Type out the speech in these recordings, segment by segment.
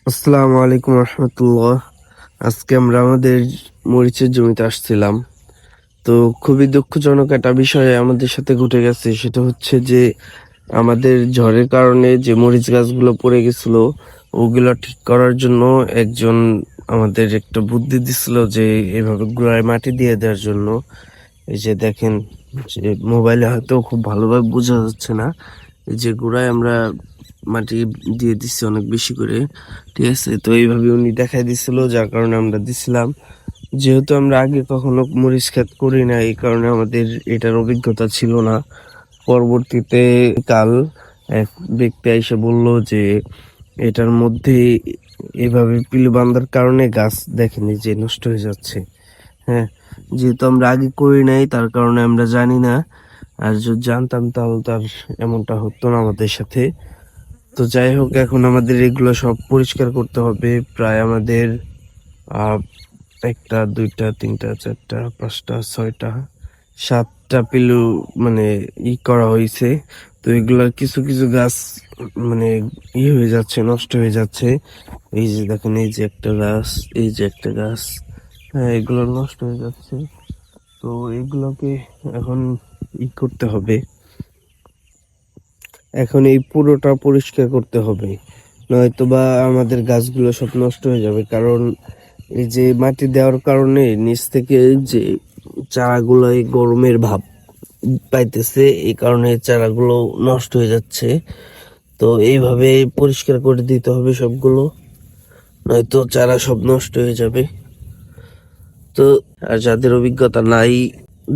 আসসালামু আলাইকুম রহমতুল্লাহ। আজকে আমরা আমাদের মরিচের জমিতে আসছিলাম। তো খুবই দুঃখজনক একটা বিষয় আমাদের সাথে ঘটে গেছে, সেটা হচ্ছে যে আমাদের ঝড়ের কারণে যে মরিচ গাছগুলো পড়ে গেছিল, ওগুলো ঠিক করার জন্য একজন আমাদের একটা বুদ্ধি দিছিল যে এভাবে গোড়ায় মাটি দিয়ে দেওয়ার জন্য। এই যে দেখেন, যে মোবাইলে হয়তো খুব ভালোভাবে বোঝা যাচ্ছে না, এই যে গোড়ায় আমরা মাটি দিয়ে দিচ্ছি অনেক বেশি করে। ঠিক আছে, তো এইভাবে উনি দেখাই দিছিল, যার কারণে আমরা দিছিলাম। যেহেতু আমরা আগে কখনো মরিচ ক্ষেত করি না, এই কারণে আমাদের এটার অভিজ্ঞতা ছিল না। পরবর্তীতে কাল এক ব্যক্তি এসে বলল যে এটার মধ্যে এভাবে পিলু বাঁধার কারণে গাছ দেখেনি যে নষ্ট হয়ে যাচ্ছে। হ্যাঁ, যেহেতু আমরা আগে করি নাই, তার কারণে আমরা জানি না। আর যদি জানতাম তাহলে তার এমনটা হতো না আমাদের সাথে। তো যাই হোক, এখন আমাদের এগুলো সব পরিষ্কার করতে হবে। প্রায় আমাদের আহ একটা, দুইটা, তিনটা, চারটা, পাঁচটা, ছয়টা, সাতটা পিলু মানে করা হয়েছে। তো এগুলা কিছু কিছু গাছ মানে হয়ে যাচ্ছে, নষ্ট হয়ে যাচ্ছে। এই যে দেখেন, এই যে একটা গাছ, এই যে একটা গাছ, হ্যাঁ, এগুলো নষ্ট হয়ে যাচ্ছে। তো এগুলোকে এখন করতে হবে, এখন এই পুরোটা পরিষ্কার করতে হবে, নয়তো বা আমাদের গাছগুলো সব নষ্ট হয়ে যাবে। কারণ এই যে মাটি দেওয়ার কারণে নিচ থেকে যে চারাগুলো এই গরমের ভাব পাইতেছে, এই কারণে চারাগুলো নষ্ট হয়ে যাচ্ছে। তো এইভাবে পরিষ্কার করে দিতে হবে সবগুলো, নয়তো চারা সব নষ্ট হয়ে যাবে। তো আর যাদের অভিজ্ঞতা নাই,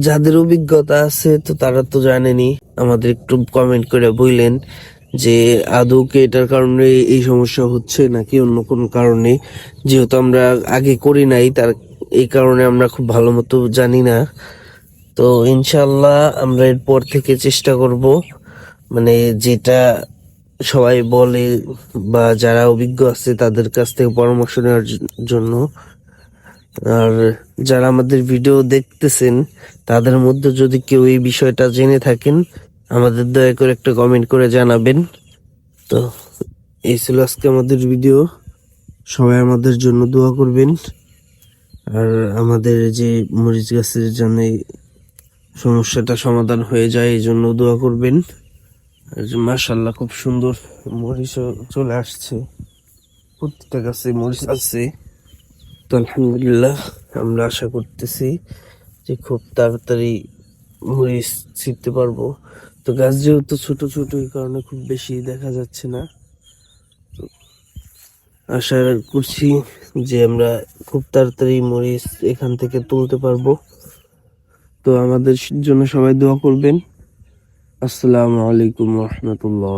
যাদের অভিজ্ঞতা আছে তো তারা তো জানেনি। আমাদের একটু কমেন্ট করে বললেন যে আদৌ কি এটার কারণে এই সমস্যা হচ্ছে নাকি অন্য কোনো কারণে। যেহেতু আমরা আগে করি নাই, তার এই কারণে আমরা খুব ভালো মতো জানি না। তো ইনশাল্লাহ আমরা এরপর থেকে চেষ্টা করব, মানে যেটা সবাই বলে বা যারা অভিজ্ঞ আছে তাদের কাছ থেকে পরামর্শ নেওয়ার জন্য। আর যারা আমাদের ভিডিও দেখতেছেন, তাদের মধ্যে যদি কেউ এই বিষয়টা জেনে থাকেন, আমাদের দয়া করে একটা কমেন্ট করে জানাবেন। তো এই ছিল আজকে আমাদের ভিডিও। সবাই আমাদের জন্য দোয়া করবেন। আর আমাদের যে মরিচ গাছের জন্য সমস্যাটা সমাধান হয়ে যায়, এই জন্য দোয়া করবেন। আর যে মাশাআল্লাহ, খুব সুন্দর মরিচ চলে আসছে, প্রত্যেকটা গাছে মরিচ আছে। তো আলহামদুলিল্লাহ, আমরা আশা করতেছি যে খুব তাড়াতাড়ি মরিচ ছিঁড়তে পারবো। তো গাছ যেহেতু ছোট ছোট, এই কারণে খুব বেশি দেখা যাচ্ছে না। তো আশা করছি যে আমরা খুব তাড়াতাড়ি মরিচ এখান থেকে তুলতে পারবো। তো আমাদের জন্য সবাই দোয়া করবেন। আসসালামু আলাইকুম রহমতুল্লাহ।